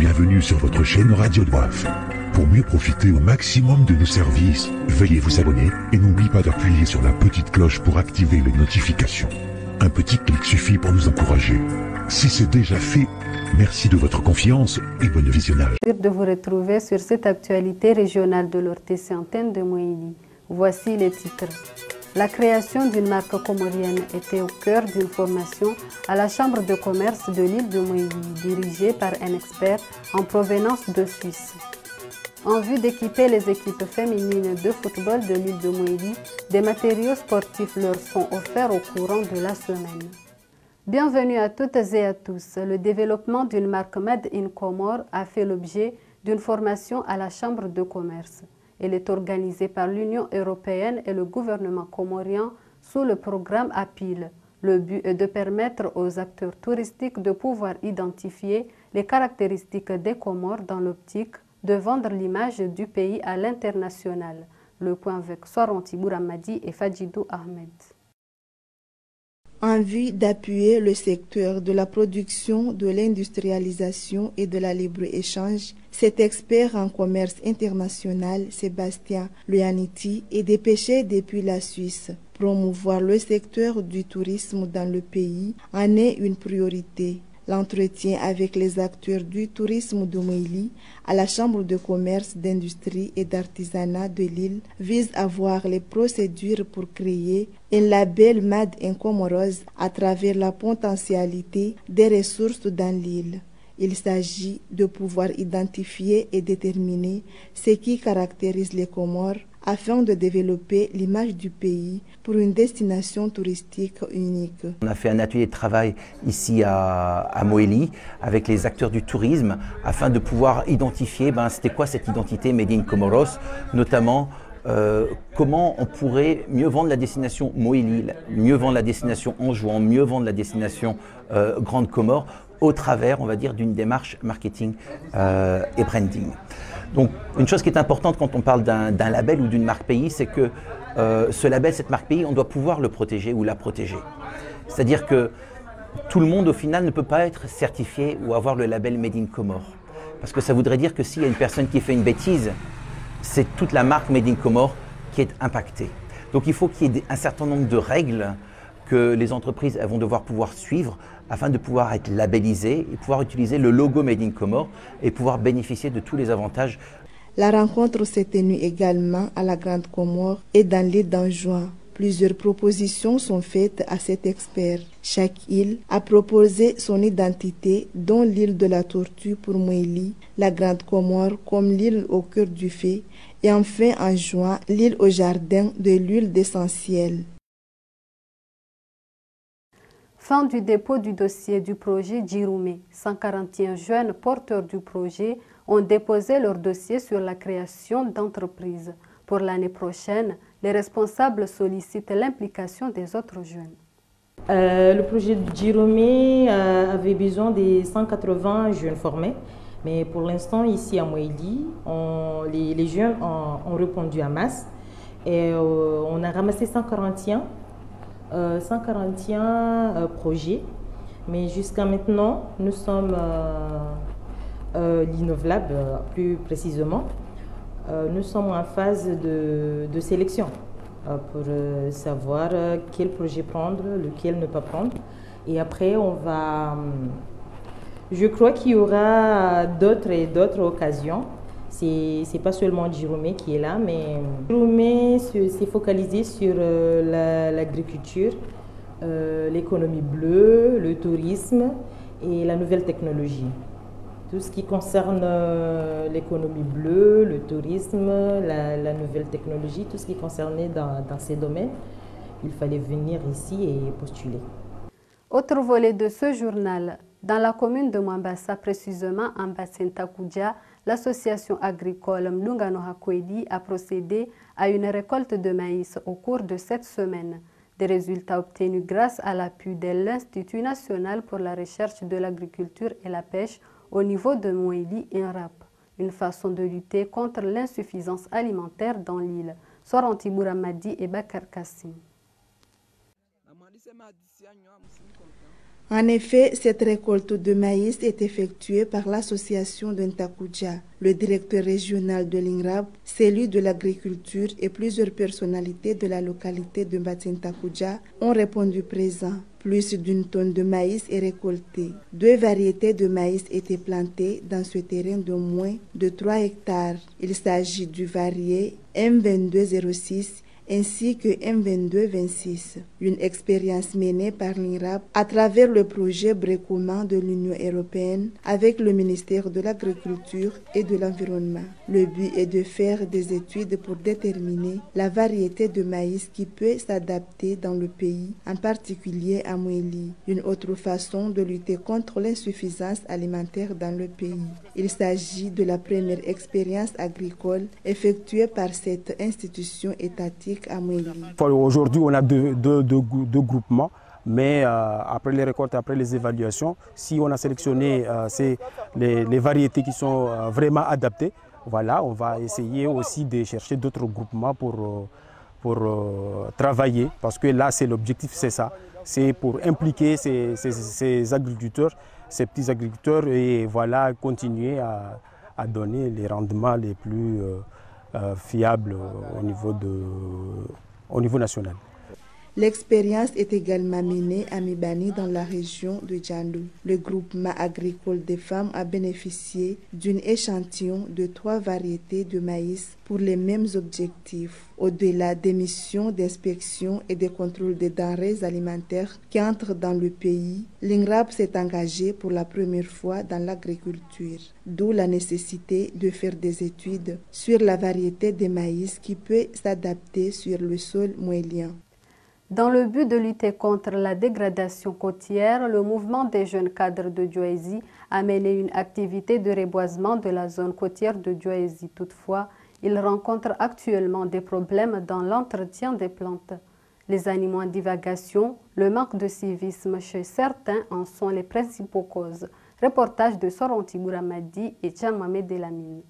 Bienvenue sur votre chaîne Radio Doif. Pour mieux profiter au maximum de nos services, veuillez vous abonner et n'oubliez pas d'appuyer sur la petite cloche pour activer les notifications. Un petit clic suffit pour nous encourager. Si c'est déjà fait, merci de votre confiance et bon visionnage. De vous retrouver sur cette actualité régionale de l'ORTC antenne de Moïli. Voici les titres. La création d'une marque comorienne était au cœur d'une formation à la Chambre de commerce de l'île de Moïli, dirigée par un expert en provenance de Suisse. En vue d'équiper les équipes féminines de football de l'île de Moïli, des matériaux sportifs leur sont offerts au courant de la semaine. Bienvenue à toutes et à tous. Le développement d'une marque Made in Comores a fait l'objet d'une formation à la Chambre de commerce. Elle est organisée par l'Union européenne et le gouvernement comorien sous le programme APIL. Le but est de permettre aux acteurs touristiques de pouvoir identifier les caractéristiques des Comores dans l'optique de vendre l'image du pays à l'international. Le point avec Soaranti Bouramadi et Fadjidou Ahmed. En vue d'appuyer le secteur de la production, de l'industrialisation et de la libre-échange, cet expert en commerce international, Sébastien Luaniti, est dépêché depuis la Suisse. Promouvoir le secteur du tourisme dans le pays en est une priorité. L'entretien avec les acteurs du tourisme de Moïli à la Chambre de commerce, d'industrie et d'artisanat de l'île vise à voir les procédures pour créer un label Made in Comoros à travers la potentialité des ressources dans l'île. Il s'agit de pouvoir identifier et déterminer ce qui caractérise les Comores afin de développer l'image du pays pour une destination touristique unique. On a fait un atelier de travail ici à Moïli avec les acteurs du tourisme afin de pouvoir identifier c'était quoi cette identité Made in Comoros, notamment comment on pourrait mieux vendre la destination Moïli, mieux vendre la destination Anjouan, mieux vendre la destination Grande Comore au travers, on va dire, d'une démarche marketing et branding. Donc, une chose qui est importante quand on parle d'un label ou d'une marque pays, c'est que ce label, cette marque pays, on doit pouvoir le protéger ou la protéger. C'est-à-dire que tout le monde, au final, ne peut pas être certifié ou avoir le label Made in Comores. Parce que ça voudrait dire que s'il y a une personne qui fait une bêtise, c'est toute la marque Made in Comores qui est impactée. Donc, il faut qu'il y ait un certain nombre de règles que les entreprises vont devoir pouvoir suivre afin de pouvoir être labellisées et pouvoir utiliser le logo Made in Comores et pouvoir bénéficier de tous les avantages. La rencontre s'est tenue également à la Grande Comore et dans l'île d'Anjouan. Plusieurs propositions sont faites à cet expert. Chaque île a proposé son identité, dont l'île de la Tortue pour Moïli, la Grande Comore comme l'île au cœur du feu et enfin Anjouan, l'île au jardin de l'huile d'essentiel. Fin du dépôt du dossier du projet Djiroumé. 141 jeunes porteurs du projet ont déposé leur dossier sur la création d'entreprises. Pour l'année prochaine, les responsables sollicitent l'implication des autres jeunes. Le projet Djiroumé avait besoin de 180 jeunes formés, mais pour l'instant, ici à Moïli, les jeunes ont répondu à masse et on a ramassé 141 projets, mais jusqu'à maintenant, nous sommes l'Innovlab, plus précisément. Nous sommes en phase de sélection pour savoir quel projet prendre, lequel ne pas prendre. Et après, je crois qu'il y aura d'autres occasions. C'est pas seulement Djiroumé qui est là, mais Djiroumé s'est focalisé sur l'agriculture, l'économie bleue, le tourisme et la nouvelle technologie. Tout ce qui concerne l'économie bleue, le tourisme, la nouvelle technologie, tout ce qui concernait dans ces domaines, il fallait venir ici et postuler. Autre volet de ce journal, dans la commune de Mambasa, précisément en Bassin-Takoudja, l'association agricole Mlungano Hakwedi a procédé à une récolte de maïs au cours de cette semaine. Des résultats obtenus grâce à l'appui de l'Institut national pour la recherche de l'agriculture et la pêche au niveau de Moïli INRAP, une façon de lutter contre l'insuffisance alimentaire dans l'île. Soaranti Bouramadi et Bakar Kassim. En effet, cette récolte de maïs est effectuée par l'association de Ntakuja. Le directeur régional de l'INRAB, celui de l'agriculture et plusieurs personnalités de la localité de Ntakuja ont répondu présent. Plus d'une tonne de maïs est récoltée. 2 variétés de maïs étaient plantées dans ce terrain de moins de 3 hectares. Il s'agit du varié M2206 ainsi que M2226, une expérience menée par l'INRAB à travers le projet Brécoman de l'Union européenne avec le ministère de l'Agriculture et de l'Environnement. Le but est de faire des études pour déterminer la variété de maïs qui peut s'adapter dans le pays, en particulier à Mouéli, une autre façon de lutter contre l'insuffisance alimentaire dans le pays. Il s'agit de la première expérience agricole effectuée par cette institution étatique à Mouéli. Aujourd'hui, on a deux groupements, mais après les récoltes, après les évaluations, si on a sélectionné les variétés qui sont vraiment adaptées, voilà, on va essayer aussi de chercher d'autres groupements pour travailler, parce que là, c'est l'objectif, c'est ça, c'est pour impliquer ces agriculteurs, ces petits agriculteurs, et voilà, continuer à donner les rendements les plus fiable au niveau national. L'expérience est également menée à Mibani dans la région de Djandou. Le groupement agricole des femmes a bénéficié d'un échantillon de 3 variétés de maïs pour les mêmes objectifs. Au-delà des missions d'inspection et de contrôle des denrées alimentaires qui entrent dans le pays, l'INRAB s'est engagé pour la première fois dans l'agriculture. D'où la nécessité de faire des études sur la variété de maïs qui peut s'adapter sur le sol mouélien. Dans le but de lutter contre la dégradation côtière, le mouvement des jeunes cadres de Dioézi a mené une activité de reboisement de la zone côtière de Dioézi. Toutefois, il rencontre actuellement des problèmes dans l'entretien des plantes. Les animaux en divagation, le manque de civisme chez certains en sont les principaux causes. Reportage de Soronti Gouramadi et Tchan Mohamed Delamine.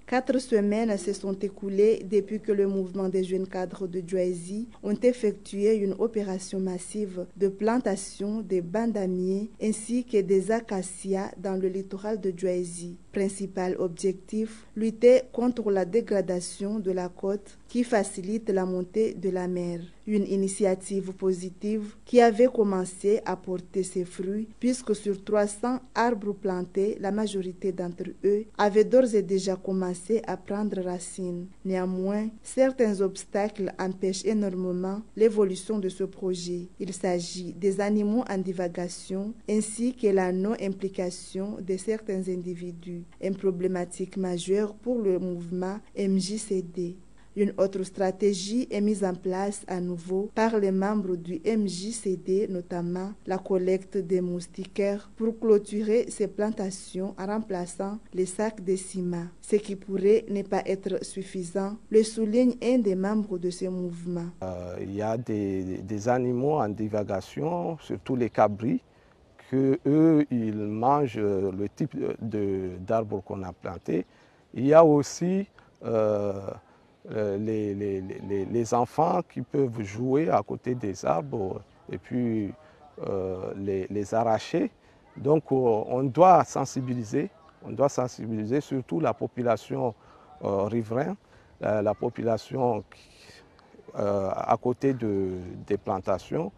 4 semaines se sont écoulées depuis que le mouvement des jeunes cadres de Dioézi ont effectué une opération massive de plantation des bandamiers ainsi que des acacias dans le littoral de Dioézi. Principal objectif, lutter contre la dégradation de la côte qui facilite la montée de la mer. Une initiative positive qui avait commencé à porter ses fruits puisque sur 300 arbres plantés, la majorité d'entre eux avaient d'ores et déjà commencé à prendre racine. Néanmoins, certains obstacles empêchent énormément l'évolution de ce projet. Il s'agit des animaux en divagation ainsi que la non-implication de certains individus, une problématique majeure pour le mouvement MJCD. Une autre stratégie est mise en place à nouveau par les membres du MJCD, notamment la collecte des moustiquaires pour clôturer ces plantations en remplaçant les sacs de ciment. Ce qui pourrait ne pas être suffisant, le souligne un des membres de ce mouvement. Il y a des animaux en divagation, surtout les cabris, que eux, ils mangent le type d'arbre qu'on a planté. Il y a aussi les enfants qui peuvent jouer à côté des arbres et puis les arracher. Donc on doit sensibiliser surtout la population riveraine, la population à côté des plantations,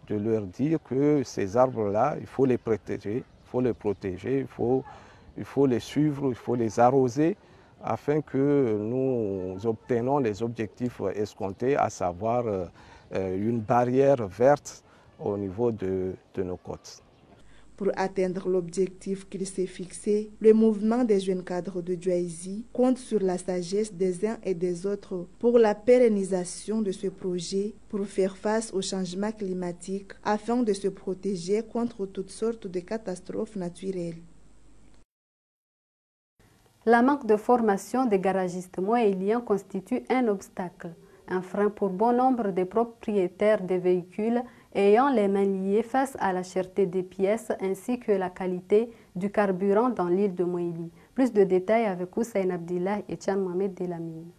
de leur dire que ces arbres-là, il faut les protéger, il faut les suivre, il faut les arroser afin que nous obtenions les objectifs escomptés, à savoir une barrière verte au niveau de nos côtes. Pour atteindre l'objectif qu'il s'est fixé, le mouvement des jeunes cadres de Dioézi compte sur la sagesse des uns et des autres pour la pérennisation de ce projet pour faire face au changement climatique afin de se protéger contre toutes sortes de catastrophes naturelles. La manque de formation des garagistes moéliens constitue un obstacle, un frein pour bon nombre de propriétaires des véhicules ayant les mains liées face à la cherté des pièces ainsi que la qualité du carburant dans l'île de Mouéli. Plus de détails avec Hussein Abdillah et Tchan Mohamed Delamine.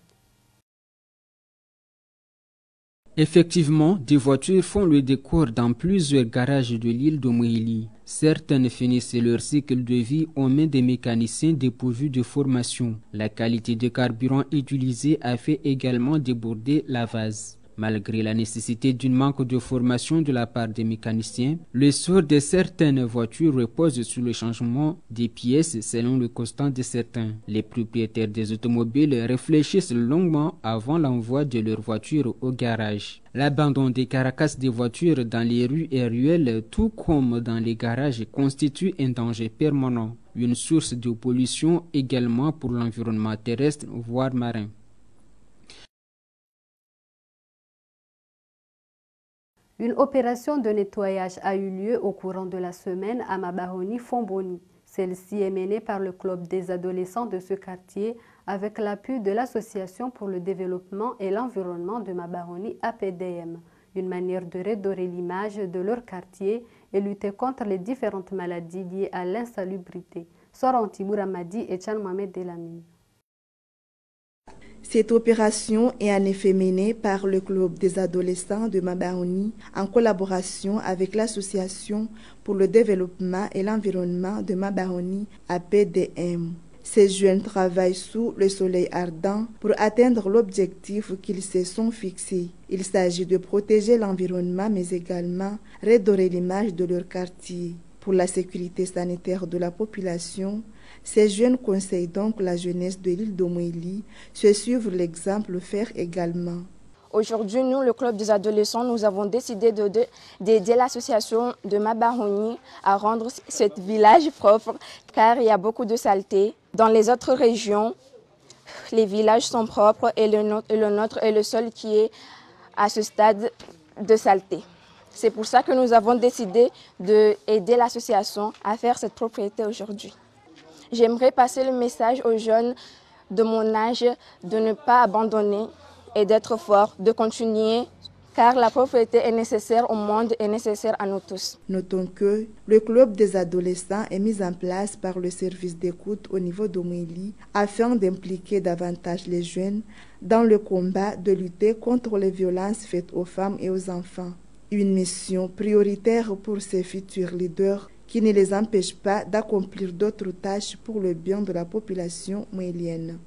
Effectivement, des voitures font le décor dans plusieurs garages de l'île de Moélie. Certaines finissent leur cycle de vie aux mains des mécaniciens dépourvus de formation. La qualité de carburant utilisé a fait également déborder la vase. Malgré la nécessité d'un manque de formation de la part des mécaniciens, le sort de certaines voitures repose sur le changement des pièces selon le constat de certains. Les propriétaires des automobiles réfléchissent longuement avant l'envoi de leurs voitures au garage. L'abandon des carcasses des voitures dans les rues et ruelles, tout comme dans les garages, constitue un danger permanent, une source de pollution également pour l'environnement terrestre, voire marin. Une opération de nettoyage a eu lieu au courant de la semaine à Mabahoni-Fomboni. Celle-ci est menée par le club des adolescents de ce quartier avec l'appui de l'Association pour le développement et l'environnement de Mabahoni APDM, une manière de redorer l'image de leur quartier et lutter contre les différentes maladies liées à l'insalubrité. Soranti Bouramadi et Chan Mohamed Delamine. Cette opération est en effet menée par le club des adolescents de Mabahoni en collaboration avec l'Association pour le développement et l'environnement de Mabahoni APDM. Ces jeunes travaillent sous le soleil ardent pour atteindre l'objectif qu'ils se sont fixés. Il s'agit de protéger l'environnement mais également redorer l'image de leur quartier. Pour la sécurité sanitaire de la population, ces jeunes conseillent donc la jeunesse de l'île de Moélie de suivre l'exemple faire également. Aujourd'hui, nous, le club des adolescents, nous avons décidé d'aider l'association de Mabahoni à rendre ce village propre car il y a beaucoup de saleté. Dans les autres régions, les villages sont propres et le nôtre est le seul qui est à ce stade de saleté. C'est pour ça que nous avons décidé d'aider l'association à faire cette propriété aujourd'hui. J'aimerais passer le message aux jeunes de mon âge de ne pas abandonner et d'être forts, de continuer, car la propriété est nécessaire au monde et nécessaire à nous tous. Notons que le club des adolescents est mis en place par le service d'écoute au niveau de Moélie afin d'impliquer davantage les jeunes dans le combat de lutter contre les violences faites aux femmes et aux enfants. Une mission prioritaire pour ces futurs leaders qui ne les empêche pas d'accomplir d'autres tâches pour le bien de la population moélienne.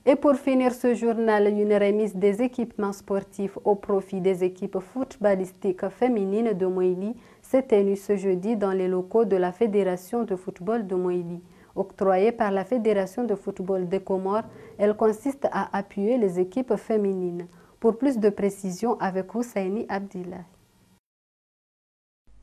Et pour finir ce journal, une remise des équipements sportifs au profit des équipes footballistiques féminines de Moélie s'est tenue ce jeudi dans les locaux de la Fédération de football de Moélie. Octroyée par la Fédération de football des Comores, elle consiste à appuyer les équipes féminines. Pour plus de précisions avec Husseini Abdillah.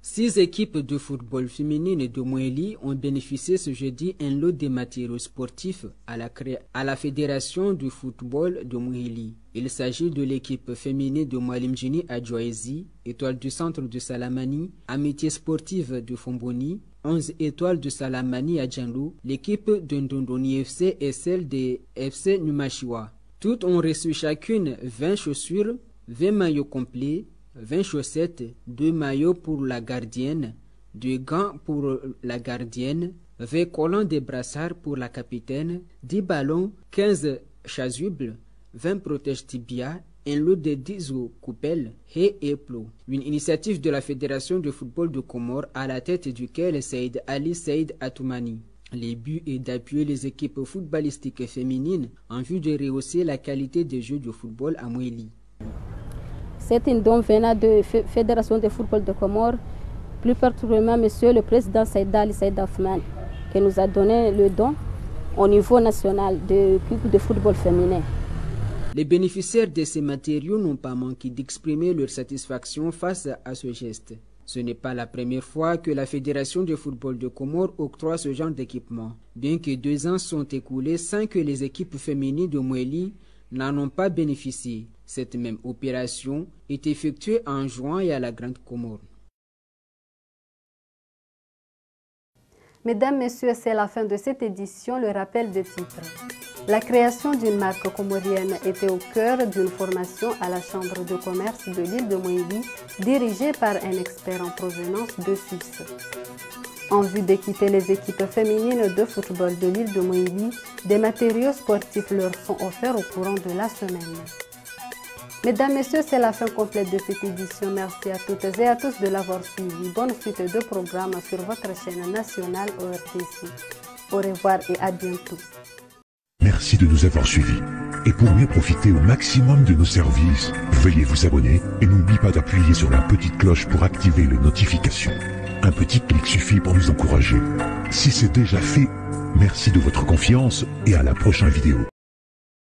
6 équipes de football féminines de Moélie ont bénéficié ce jeudi un lot de matériaux sportifs à la Fédération du football de Moélie. Il s'agit de l'équipe féminine de Mwalimjini à Djoaezi, Étoile du centre de Salamani, Amitié sportive de Fomboni, 11 étoiles de Salamani à Djanlou, l'équipe de Ndondoni FC et celle de FC Numashiwa. Toutes ont reçu chacune 20 chaussures, 20 maillots complets, 20 chaussettes, 2 maillots pour la gardienne, 2 gants pour la gardienne, 20 collants de brassards pour la capitaine, 10 ballons, 15 chasubles, 20 protèges tibia, un lot de 10 coupelles, haies et plots. Une initiative de la Fédération de football de Comores à la tête duquel Saïd Ali Saïd Atoumani. Le but est d'appuyer les équipes footballistiques féminines en vue de rehausser la qualité des jeux de football à Moélie. C'est une don venant de la Fédération de football de Comores, plus particulièrement Monsieur le Président Saïd Ali Saïd Atoumani, qui nous a donné le don au niveau national de l'équipe de football féminin. Les bénéficiaires de ces matériaux n'ont pas manqué d'exprimer leur satisfaction face à ce geste. Ce n'est pas la première fois que la Fédération de football de Comores octroie ce genre d'équipement, bien que 2 ans sont écoulés sans que les équipes féminines de Moélie n'en ont pas bénéficié. Cette même opération est effectuée en juin et à la Grande Comore. Mesdames, Messieurs, c'est la fin de cette édition, le rappel des titres. La création d'une marque comorienne était au cœur d'une formation à la Chambre de commerce de l'île de Moélie, dirigée par un expert en provenance de Suisse. En vue d'équiper les équipes féminines de football de l'île de Moïli, des matériaux sportifs leur sont offerts au courant de la semaine. Mesdames, Messieurs, c'est la fin complète de cette édition. Merci à toutes et à tous de l'avoir suivi. Bonne suite de programmes sur votre chaîne nationale ORTC. Au revoir et à bientôt. Merci de nous avoir suivis. Et pour mieux profiter au maximum de nos services, veuillez vous abonner et n'oubliez pas d'appuyer sur la petite cloche pour activer les notifications. Un petit clic suffit pour nous encourager. Si c'est déjà fait, merci de votre confiance et à la prochaine vidéo.